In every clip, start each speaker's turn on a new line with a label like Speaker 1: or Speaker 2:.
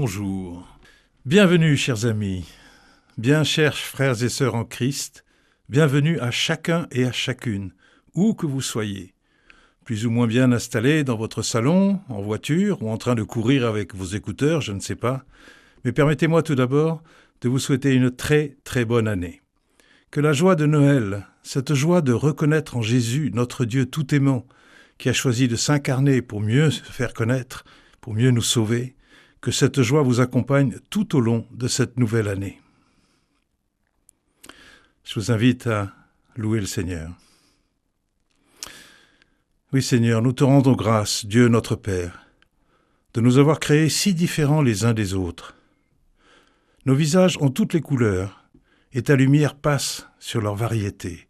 Speaker 1: bonjour. Bienvenue, chers amis, bien chers frères et sœurs en Christ, bienvenue à chacun et à chacune, où que vous soyez. Plus ou moins bien installés dans votre salon, en voiture ou en train de courir avec vos écouteurs, je ne sais pas. Mais permettez-moi tout d'abord de vous souhaiter une très très bonne année. Que la joie de Noël, cette joie de reconnaître en Jésus notre Dieu tout aimant, qui a choisi de s'incarner pour mieux se faire connaître, pour mieux nous sauver, que cette joie vous accompagne tout au long de cette nouvelle année. Je vous invite à louer le Seigneur. Oui Seigneur, nous te rendons grâce, Dieu notre Père, de nous avoir créés si différents les uns des autres. Nos visages ont toutes les couleurs, et ta lumière passe sur leur variété.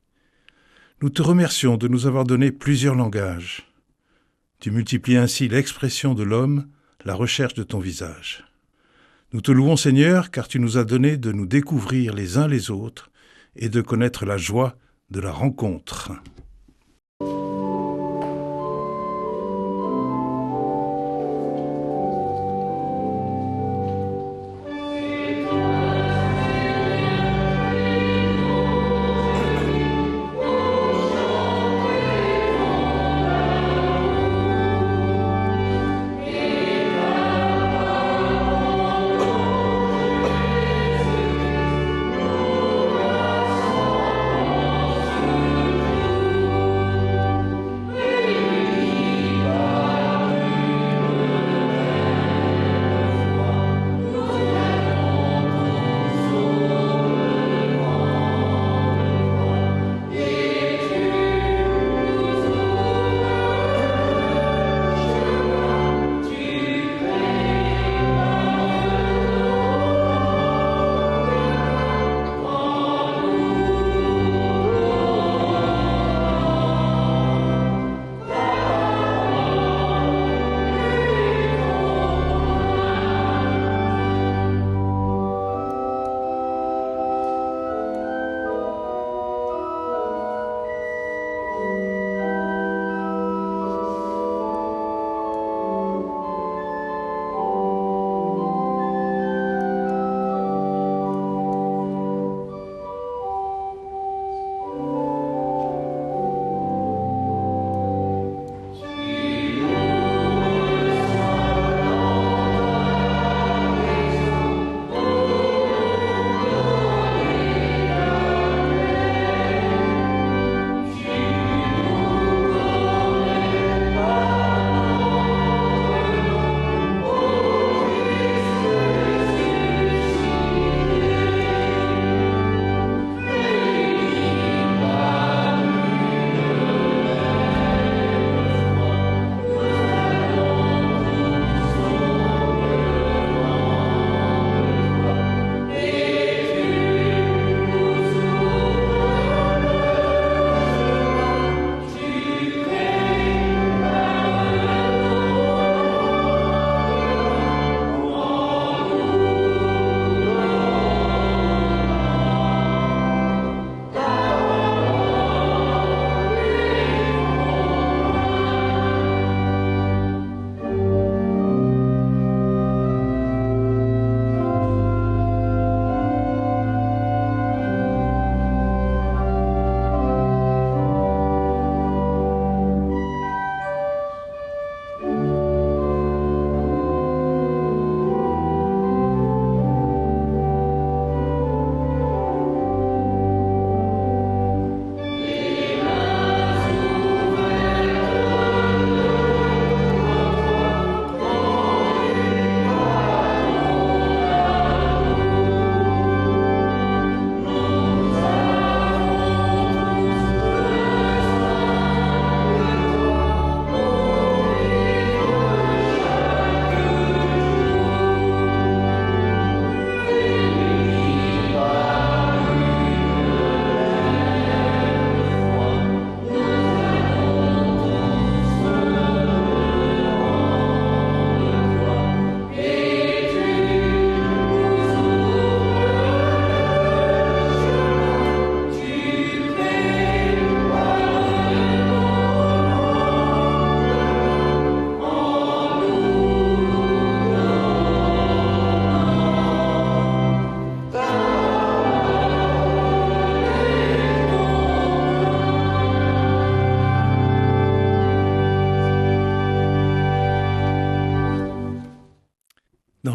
Speaker 1: Nous te remercions de nous avoir donné plusieurs langages. Tu multiplies ainsi l'expression de l'homme, la recherche de ton visage. Nous te louons Seigneur, car tu nous as donné de nous découvrir les uns les autres et de connaître la joie de la rencontre.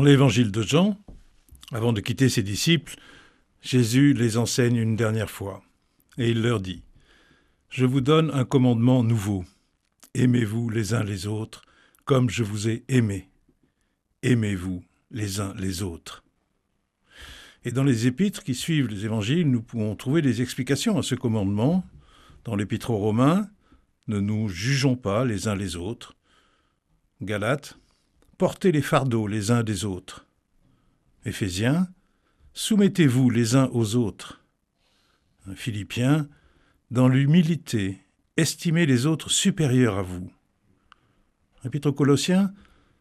Speaker 1: l'évangile de Jean, avant de quitter ses disciples, Jésus les enseigne une dernière fois. Et il leur dit : « Je vous donne un commandement nouveau. Aimez-vous les uns les autres, comme je vous ai aimés. Aimez-vous les uns les autres. » Et dans les épîtres qui suivent les évangiles, nous pouvons trouver des explications à ce commandement. Dans l'épître aux Romains, ne nous jugeons pas les uns les autres. Galates, portez les fardeaux les uns des autres. Éphésiens, soumettez-vous les uns aux autres. Philippiens, dans l'humilité, estimez les autres supérieurs à vous. Épître aux Colossiens,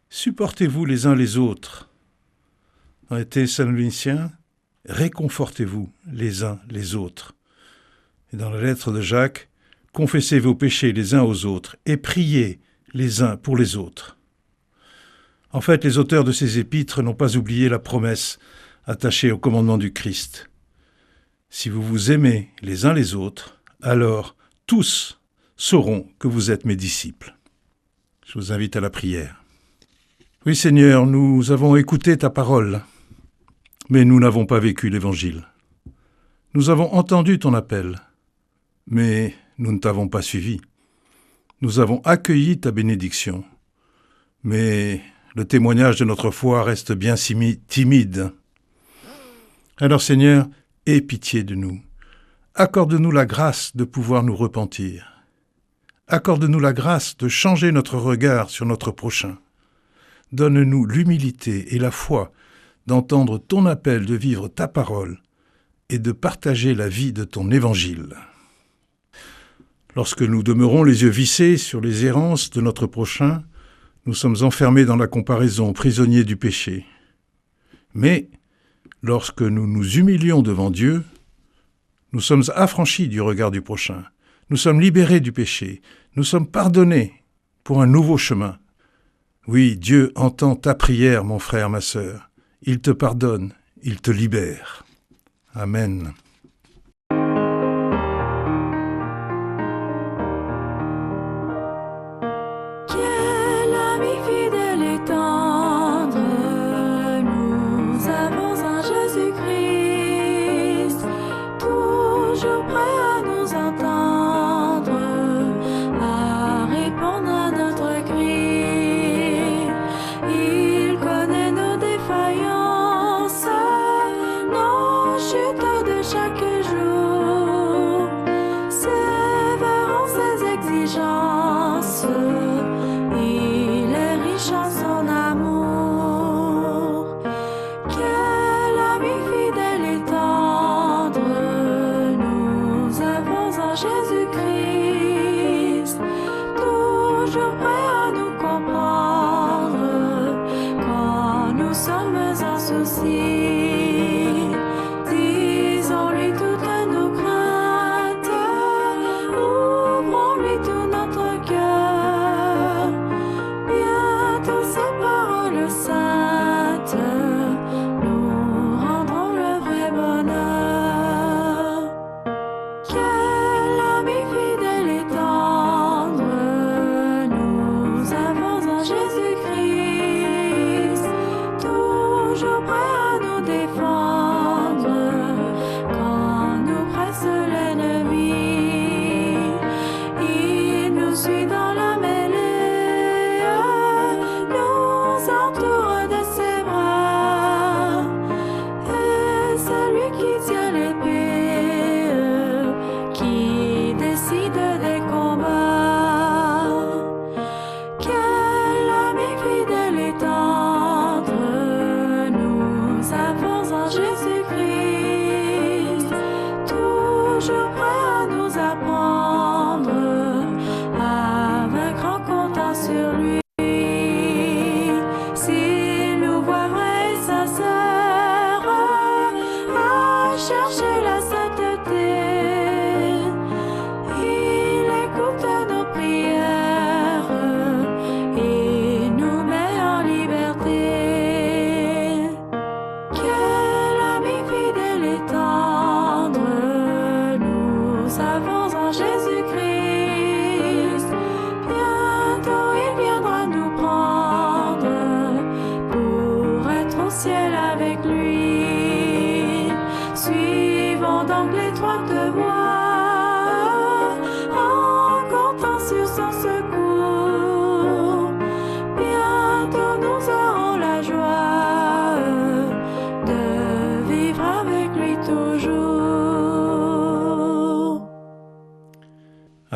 Speaker 1: supportez-vous les uns les autres. Dans les Thessaloniciens, réconfortez-vous les uns les autres. Et dans la lettre de Jacques, confessez vos péchés les uns aux autres et priez les uns pour les autres. En fait, les auteurs de ces épîtres n'ont pas oublié la promesse attachée au commandement du Christ. Si vous vous aimez les uns les autres, alors tous sauront que vous êtes mes disciples. Je vous invite à la prière. Oui Seigneur, nous avons écouté ta parole, mais nous n'avons pas vécu l'Évangile. Nous avons entendu ton appel, mais nous ne t'avons pas suivi. Nous avons accueilli ta bénédiction, mais le témoignage de notre foi reste bien timide. Alors Seigneur, aie pitié de nous. Accorde-nous la grâce de pouvoir nous repentir. Accorde-nous la grâce de changer notre regard sur notre prochain. Donne-nous l'humilité et la foi d'entendre ton appel de vivre ta parole et de partager la vie de ton évangile. Lorsque nous demeurons les yeux vissés sur les errances de notre prochain, nous sommes enfermés dans la comparaison, prisonniers du péché. Mais lorsque nous nous humilions devant Dieu, nous sommes affranchis du regard du prochain. Nous sommes libérés du péché. Nous sommes pardonnés pour un nouveau chemin. Oui, Dieu entend ta prière, mon frère, ma sœur. Il te pardonne, il te libère. Amen.
Speaker 2: Disons-lui toutes nos craintes, ouvrons-lui tout notre cœur. Bientôt ces paroles saintes nous rendront le vrai bonheur. Quel ami fidèle et tendre nous avons en Jésus-Christ, toujours prêt à nous défendre quand nous presse l'ennemi. Il nous suit dans la mêlée, nous entoure de ses bras, et c'est lui qui tient l'épée, qui décide des combats. Quel ami fidèle et tendre nous avons en Jésus-Christ, toujours prêt à nous apprendre à vaincre en comptant sur lui. S'il nous voit vrai et sincère à chercher la sainteté, il écoute nos prières et nous met en liberté. Quel ami fidèle et tendre nous avons en Jésus-Christ. Bientôt il viendra nous prendre pour être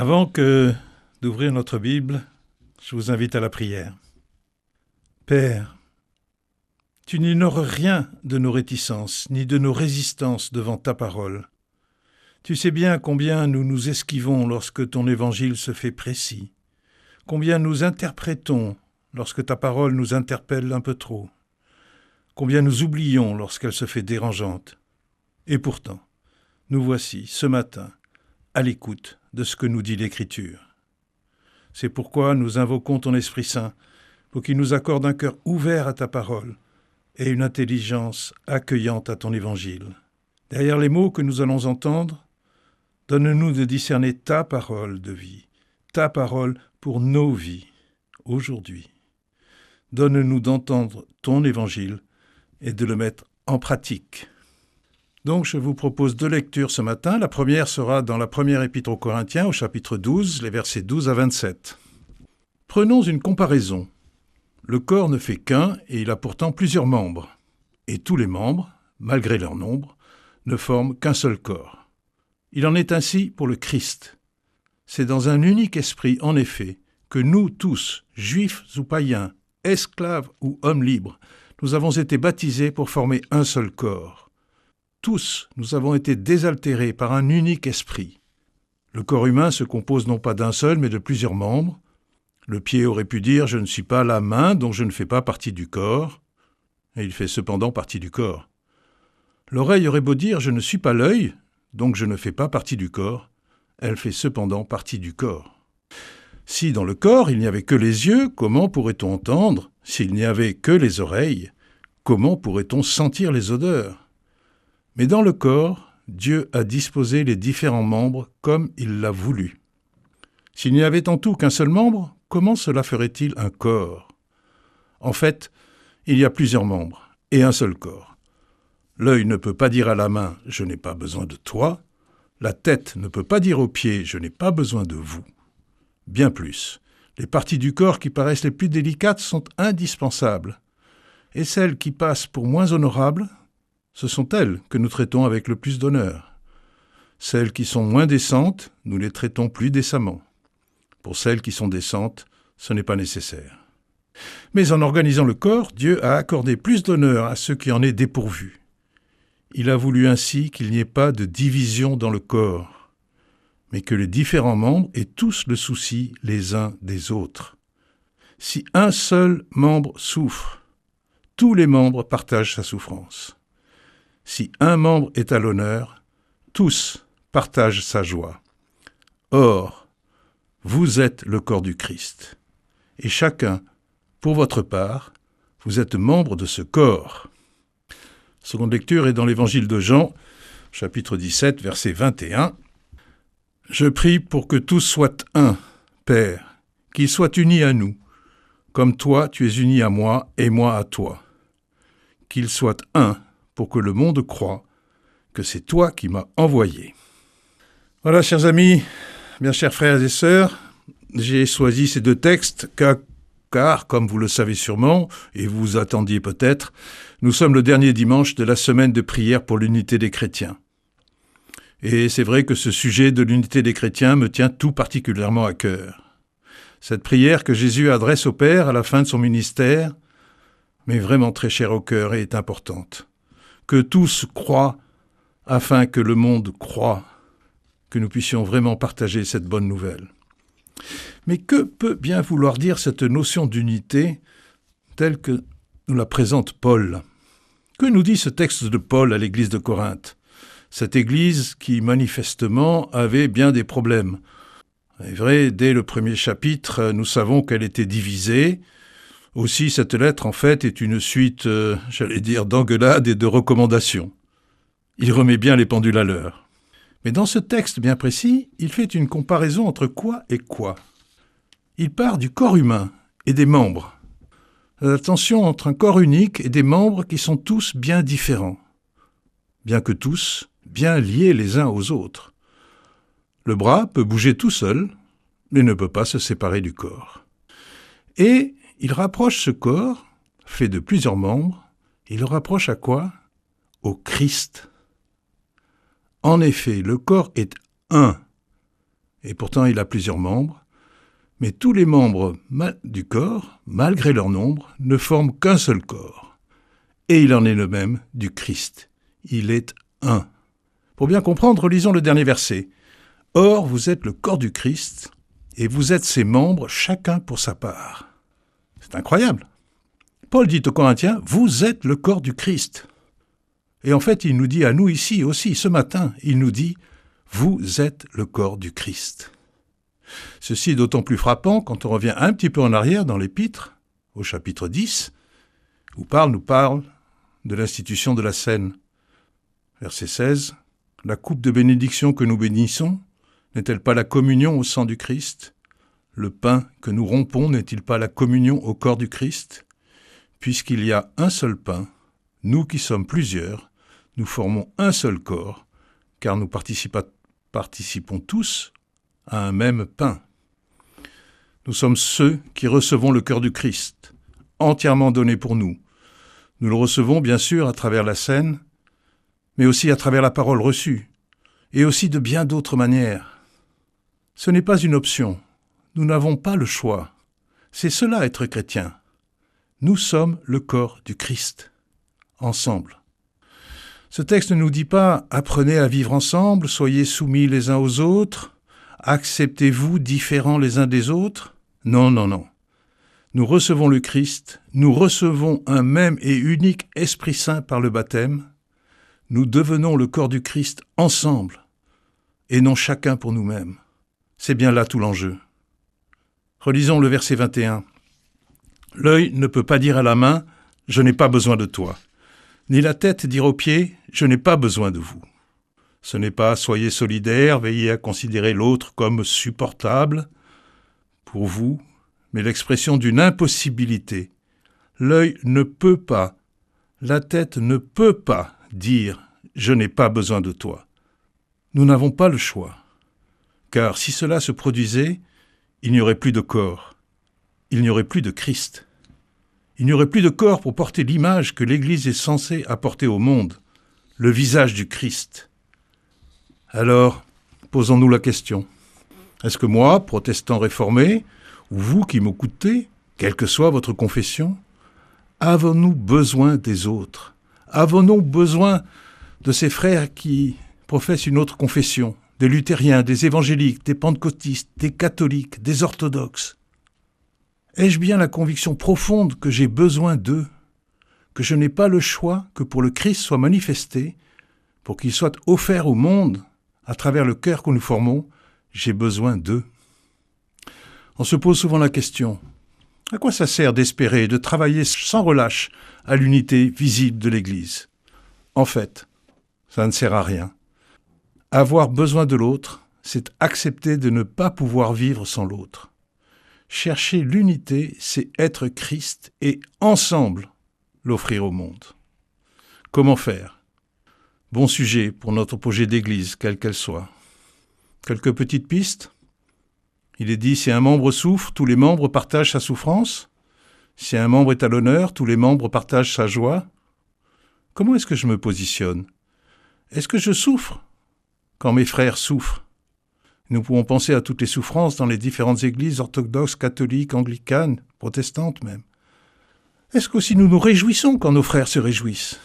Speaker 1: Avant que d'ouvrir notre Bible, je vous invite à la prière. Père, tu n'ignores rien de nos réticences, ni de nos résistances devant ta parole. Tu sais bien combien nous nous esquivons lorsque ton évangile se fait précis, combien nous interprétons lorsque ta parole nous interpelle un peu trop, combien nous oublions lorsqu'elle se fait dérangeante. Et pourtant, nous voici, ce matin, à l'écoute de ce que nous dit l'Écriture. C'est pourquoi nous invoquons ton Esprit Saint, pour qu'il nous accorde un cœur ouvert à ta parole et une intelligence accueillante à ton évangile. Derrière les mots que nous allons entendre, donne-nous de discerner ta parole de vie, ta parole pour nos vies, aujourd'hui. Donne-nous d'entendre ton évangile et de le mettre en pratique. Donc je vous propose 2 lectures ce matin. La première sera dans la première épître aux Corinthiens, au chapitre 12, les versets 12 à 27. Prenons une comparaison. Le corps ne fait qu'un et il a pourtant plusieurs membres. Et tous les membres, malgré leur nombre, ne forment qu'un seul corps. Il en est ainsi pour le Christ. C'est dans un unique esprit, en effet, que nous tous, juifs ou païens, esclaves ou hommes libres, nous avons été baptisés pour former un seul corps. Tous, nous avons été désaltérés par un unique esprit. Le corps humain se compose non pas d'un seul, mais de plusieurs membres. Le pied aurait pu dire « Je ne suis pas la main, donc je ne fais pas partie du corps », et il fait cependant partie du corps. L'oreille aurait beau dire « Je ne suis pas l'œil, donc je ne fais pas partie du corps », elle fait cependant partie du corps. Si dans le corps il n'y avait que les yeux, comment pourrait-on entendre ? S'il n'y avait que les oreilles, comment pourrait-on sentir les odeurs ? Mais dans le corps, Dieu a disposé les différents membres comme il l'a voulu. S'il n'y avait en tout qu'un seul membre, comment cela ferait-il un corps ? En fait, il y a plusieurs membres et un seul corps. L'œil ne peut pas dire à la main « je n'ai pas besoin de toi », la tête ne peut pas dire aux pieds « je n'ai pas besoin de vous ». Bien plus, les parties du corps qui paraissent les plus délicates sont indispensables, et celles qui passent pour moins honorables, ce sont elles que nous traitons avec le plus d'honneur. Celles qui sont moins décentes, nous les traitons plus décemment. Pour celles qui sont décentes, ce n'est pas nécessaire. Mais en organisant le corps, Dieu a accordé plus d'honneur à ceux qui en est dépourvus. Il a voulu ainsi qu'il n'y ait pas de division dans le corps, mais que les différents membres aient tous le souci les uns des autres. Si un seul membre souffre, tous les membres partagent sa souffrance. Si un membre est à l'honneur, tous partagent sa joie. Or, vous êtes le corps du Christ, et chacun, pour votre part, vous êtes membre de ce corps. Seconde lecture est dans l'évangile de Jean, chapitre 17, verset 21. « Je prie pour que tous soient un, Père, qu'ils soient unis à nous, comme toi tu es uni à moi et moi à toi. Qu'ils soient un, pour que le monde croie que c'est toi qui m'as envoyé. » Voilà, chers amis, bien chers frères et sœurs, j'ai choisi ces 2 textes car, comme vous le savez sûrement, et vous vous attendiez peut-être, nous sommes le dernier dimanche de la semaine de prière pour l'unité des chrétiens. Et c'est vrai que ce sujet de l'unité des chrétiens me tient tout particulièrement à cœur. Cette prière que Jésus adresse au Père à la fin de son ministère m'est vraiment très chère au cœur et est importante. Que tous croient, afin que le monde croie, que nous puissions vraiment partager cette bonne nouvelle. Mais que peut bien vouloir dire cette notion d'unité telle que nous la présente Paul ? Que nous dit ce texte de Paul à l'église de Corinthe ? Cette église qui manifestement avait bien des problèmes. C'est vrai, dès le premier chapitre, nous savons qu'elle était divisée. Aussi, cette lettre, en fait, est une suite, d'engueulades et de recommandations. Il remet bien les pendules à l'heure. Mais dans ce texte bien précis, il fait une comparaison entre quoi et quoi. Il part du corps humain et des membres. La tension entre un corps unique et des membres qui sont tous bien différents. Bien que tous, bien liés les uns aux autres. Le bras peut bouger tout seul, mais ne peut pas se séparer du corps. Et il rapproche ce corps, fait de plusieurs membres, il le rapproche à quoi ? Au Christ. En effet, le corps est un, et pourtant il a plusieurs membres, mais tous les membres du corps, malgré leur nombre, ne forment qu'un seul corps. Et il en est le même du Christ. Il est un. Pour bien comprendre, lisons le dernier verset. « Or, vous êtes le corps du Christ, et vous êtes ses membres, chacun pour sa part. » C'est incroyable. Paul dit aux Corinthiens, « Vous êtes le corps du Christ. » Et en fait, il nous dit à nous ici aussi, ce matin, il nous dit, « Vous êtes le corps du Christ. » Ceci est d'autant plus frappant quand on revient un petit peu en arrière dans l'Épître, au chapitre 10, où Paul nous parle de l'institution de la scène. Verset 16, « La coupe de bénédiction que nous bénissons, n'est-elle pas la communion au sang du Christ? Le pain que nous rompons n'est-il pas la communion au corps du Christ? Puisqu'il y a un seul pain, nous qui sommes plusieurs, nous formons un seul corps, car nous participons tous à un même pain. Nous sommes ceux qui recevons le cœur du Christ, entièrement donné pour nous. Nous le recevons bien sûr à travers la scène, mais aussi à travers la parole reçue, et aussi de bien d'autres manières. Ce n'est pas une option, nous n'avons pas le choix. C'est cela être chrétien. Nous sommes le corps du Christ, ensemble. Ce texte ne nous dit pas « apprenez à vivre ensemble, soyez soumis les uns aux autres », acceptez-vous différents les uns des autres? Non, non, non. Nous recevons le Christ, nous recevons un même et unique Esprit Saint par le baptême. Nous devenons le corps du Christ ensemble, et non chacun pour nous-mêmes. C'est bien là tout l'enjeu. Relisons le verset 21. « L'œil ne peut pas dire à la main « Je n'ai pas besoin de toi », ni la tête dire aux pieds « Je n'ai pas besoin de vous ». Ce n'est pas « soyez solidaires, veillez à considérer l'autre comme supportable pour vous », mais l'expression d'une impossibilité. L'œil ne peut pas, la tête ne peut pas dire « je n'ai pas besoin de toi ». Nous n'avons pas le choix, car si cela se produisait, il n'y aurait plus de corps, il n'y aurait plus de Christ. Il n'y aurait plus de corps pour porter l'image que l'Église est censée apporter au monde, le visage du Christ. Alors, posons-nous la question. Est-ce que moi, protestant réformé, ou vous qui m'écoutez, quelle que soit votre confession, avons-nous besoin des autres? Avons-nous besoin de ces frères qui professent une autre confession, des luthériens, des évangéliques, des pentecôtistes, des catholiques, des orthodoxes? Ai-je bien la conviction profonde que j'ai besoin d'eux, que je n'ai pas le choix que pour le Christ soit manifesté, pour qu'il soit offert au monde, à travers le cœur que nous formons, j'ai besoin d'eux. On se pose souvent la question, à quoi ça sert d'espérer, de travailler sans relâche à l'unité visible de l'Église? En fait, ça ne sert à rien. Avoir besoin de l'autre, c'est accepter de ne pas pouvoir vivre sans l'autre. Chercher l'unité, c'est être Christ et ensemble l'offrir au monde. Comment faire? Bon sujet pour notre projet d'église, quelle qu'elle soit. Quelques petites pistes. Il est dit, si un membre souffre, tous les membres partagent sa souffrance. Si un membre est à l'honneur, tous les membres partagent sa joie. Comment est-ce que je me positionne? Est-ce que je souffre quand mes frères souffrent? Nous pouvons penser à toutes les souffrances dans les différentes églises orthodoxes, catholiques, anglicanes, protestantes même. Est-ce qu'aussi nous nous réjouissons quand nos frères se réjouissent?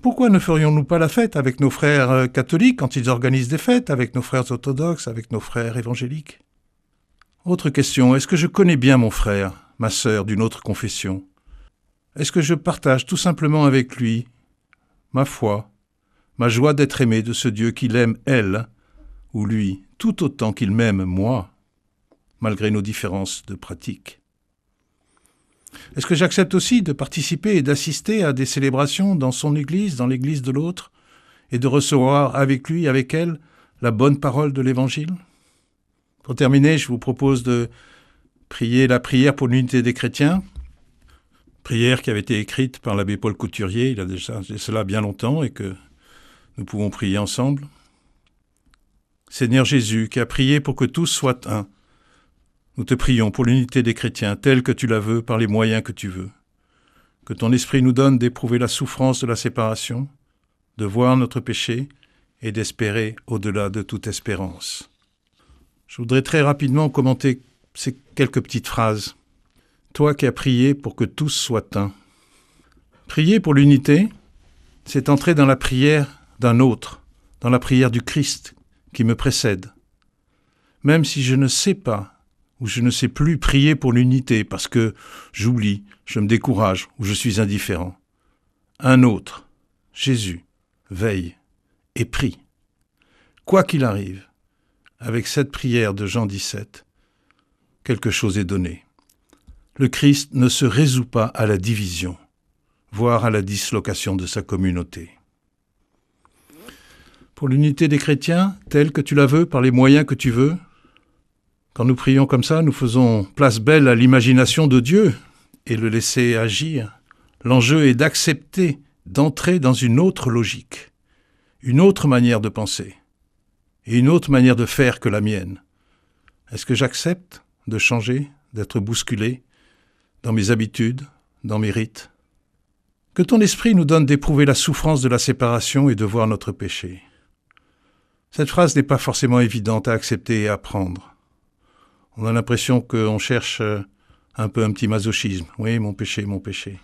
Speaker 1: Pourquoi ne ferions-nous pas la fête avec nos frères catholiques quand ils organisent des fêtes, avec nos frères orthodoxes, avec nos frères évangéliques? Autre question, est-ce que je connais bien mon frère, ma sœur d'une autre confession? Est-ce que je partage tout simplement avec lui ma foi, ma joie d'être aimé de ce Dieu qui l'aime, elle, ou lui, tout autant qu'il m'aime, moi, malgré nos différences de pratique? Est-ce que j'accepte aussi de participer et d'assister à des célébrations dans son église, dans l'église de l'autre, et de recevoir avec lui, avec elle, la bonne parole de l'Évangile? Pour terminer, je vous propose de prier la prière pour l'unité des chrétiens, prière qui avait été écrite par l'abbé Paul Couturier, il a déjà cela bien longtemps, et que nous pouvons prier ensemble. Seigneur Jésus, qui a prié pour que tous soient un, nous te prions pour l'unité des chrétiens, telle que tu la veux, par les moyens que tu veux. Que ton esprit nous donne d'éprouver la souffrance de la séparation, de voir notre péché et d'espérer au-delà de toute espérance. Je voudrais très rapidement commenter ces quelques petites phrases. Toi qui as prié pour que tous soient un. Prier pour l'unité, c'est entrer dans la prière d'un autre, dans la prière du Christ qui me précède. Même si je ne sais pas ou je ne sais plus prier pour l'unité parce que j'oublie, je me décourage ou je suis indifférent. Un autre, Jésus, veille et prie. Quoi qu'il arrive, avec cette prière de Jean 17, quelque chose est donné. Le Christ ne se résout pas à la division, voire à la dislocation de sa communauté. Pour l'unité des chrétiens, telle que tu la veux, par les moyens que tu veux, quand nous prions comme ça, nous faisons place belle à l'imagination de Dieu et le laisser agir. L'enjeu est d'accepter, d'entrer dans une autre logique, une autre manière de penser et une autre manière de faire que la mienne. Est-ce que j'accepte de changer, d'être bousculé dans mes habitudes, dans mes rites? Que ton esprit nous donne d'éprouver la souffrance de la séparation et de voir notre péché. Cette phrase n'est pas forcément évidente à accepter et à prendre. On a l'impression qu'on cherche un petit masochisme. Oui, mon péché, mon péché.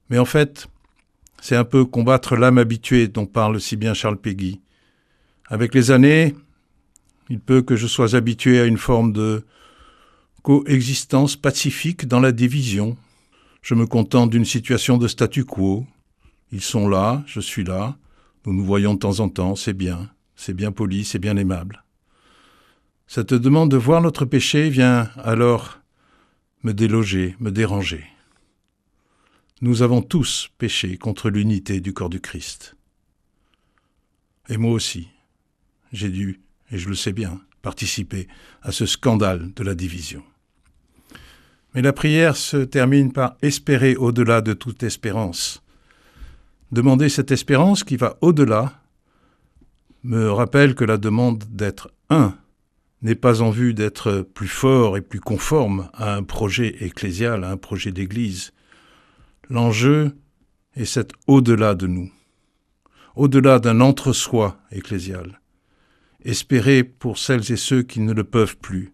Speaker 1: Mais en fait, c'est un peu combattre l'âme habituée dont parle si bien Charles Péguy. Avec les années, il peut que je sois habitué à une forme de coexistence pacifique dans la division. Je me contente d'une situation de statu quo. Ils sont là, je suis là, nous nous voyons de temps en temps, c'est bien poli, c'est bien aimable. Cette demande de voir notre péché vient alors me déloger, me déranger. Nous avons tous péché contre l'unité du corps du Christ. Et moi aussi, j'ai dû, et je le sais bien, participer à ce scandale de la division. Mais la prière se termine par espérer au-delà de toute espérance. Demander cette espérance qui va au-delà me rappelle que la demande d'être un n'est pas en vue d'être plus fort et plus conforme à un projet ecclésial, à un projet d'église. L'enjeu est cet au-delà de nous, au-delà d'un entre-soi ecclésial. Espérer pour celles et ceux qui ne le peuvent plus.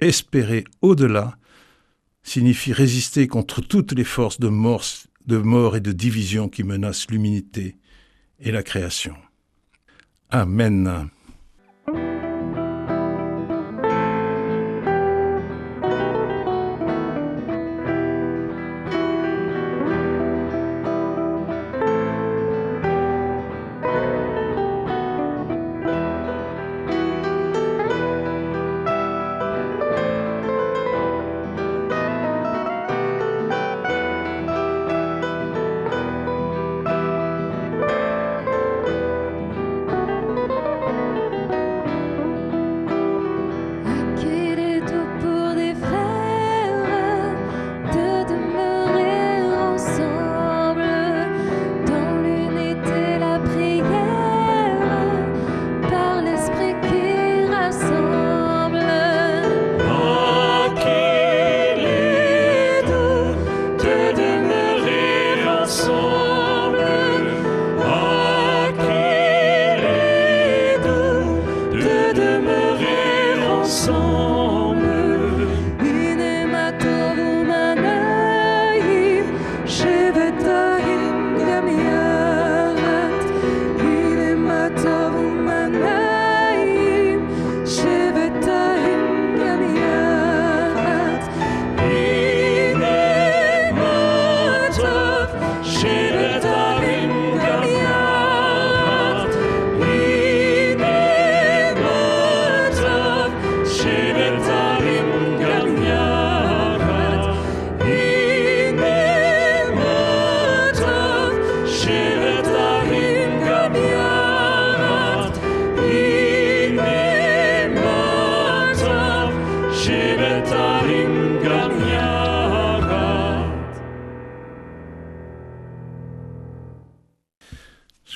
Speaker 1: Espérer au-delà signifie résister contre toutes les forces de mort et de division qui menacent l'humanité et la création. Amen.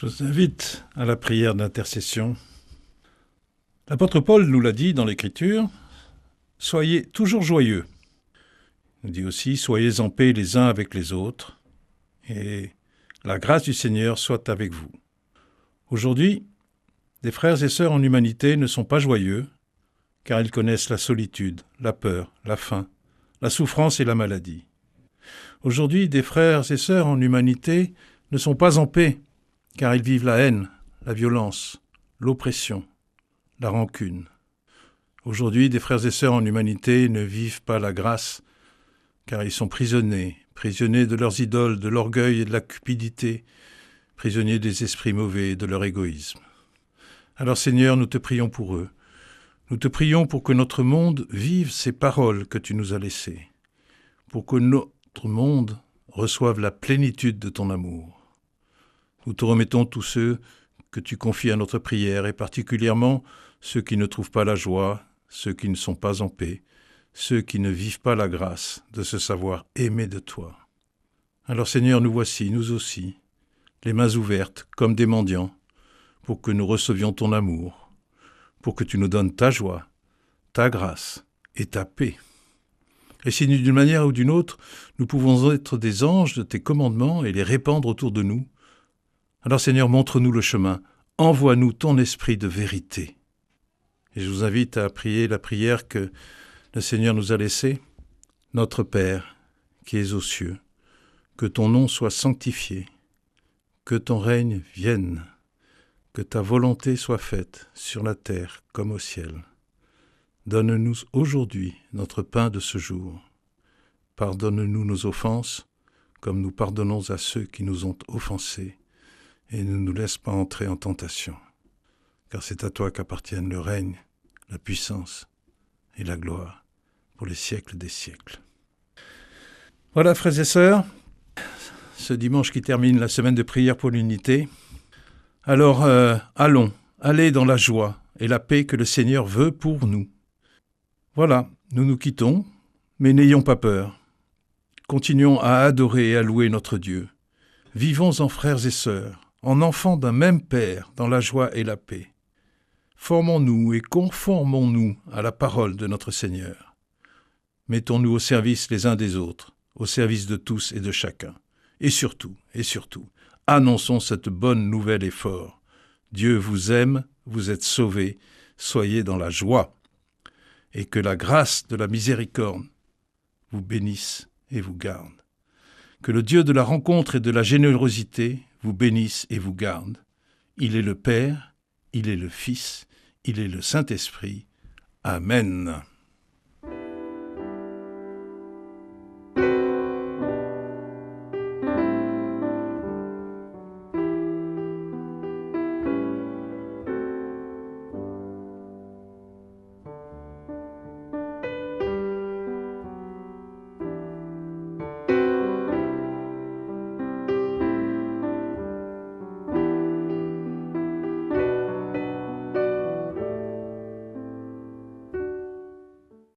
Speaker 1: Je vous invite à la prière d'intercession. L'apôtre Paul nous l'a dit dans l'Écriture, « Soyez toujours joyeux ». Il nous dit aussi « Soyez en paix les uns avec les autres, et la grâce du Seigneur soit avec vous ». Aujourd'hui, des frères et sœurs en humanité ne sont pas joyeux, car ils connaissent la solitude, la peur, la faim, la souffrance et la maladie. Aujourd'hui, des frères et sœurs en humanité ne sont pas en paix, car ils vivent la haine, la violence, l'oppression, la rancune. Aujourd'hui, des frères et sœurs en humanité ne vivent pas la grâce, car ils sont prisonniers de leurs idoles, de l'orgueil et de la cupidité, prisonniers des esprits mauvais et de leur égoïsme. Alors Seigneur, nous te prions pour eux. Nous te prions pour que notre monde vive ces paroles que tu nous as laissées, pour que notre monde reçoive la plénitude de ton amour. Nous te remettons tous ceux que tu confies à notre prière, et particulièrement ceux qui ne trouvent pas la joie, ceux qui ne sont pas en paix, ceux qui ne vivent pas la grâce de se savoir aimer de toi. Alors Seigneur, nous voici, nous aussi, les mains ouvertes comme des mendiants, pour que nous recevions ton amour, pour que tu nous donnes ta joie, ta grâce et ta paix. Et si d'une manière ou d'une autre, nous pouvons être des anges de tes commandements et les répandre autour de nous, alors Seigneur, montre-nous le chemin, envoie-nous ton esprit de vérité. Et je vous invite à prier la prière que le Seigneur nous a laissée. Notre Père, qui es aux cieux, que ton nom soit sanctifié, que ton règne vienne, que ta volonté soit faite sur la terre comme au ciel. Donne-nous aujourd'hui notre pain de ce jour. Pardonne-nous nos offenses, comme nous pardonnons à ceux qui nous ont offensés, et ne nous laisse pas entrer en tentation, car c'est à toi qu'appartiennent le règne, la puissance et la gloire pour les siècles des siècles. Voilà, frères et sœurs, ce dimanche qui termine la semaine de prière pour l'unité. Alors, allez dans la joie et la paix que le Seigneur veut pour nous. Voilà, nous nous quittons, mais n'ayons pas peur. Continuons à adorer et à louer notre Dieu. Vivons en frères et sœurs, en enfants d'un même Père, dans la joie et la paix. Formons-nous et conformons-nous à la parole de notre Seigneur. Mettons-nous au service les uns des autres, au service de tous et de chacun. Et surtout, annonçons cette bonne nouvelle et fort. Dieu vous aime, vous êtes sauvés, soyez dans la joie. Et que la grâce de la miséricorde vous bénisse et vous garde. Que le Dieu de la rencontre et de la générosité vous bénisse et vous garde. Il est le Père, il est le Fils, il est le Saint-Esprit. Amen.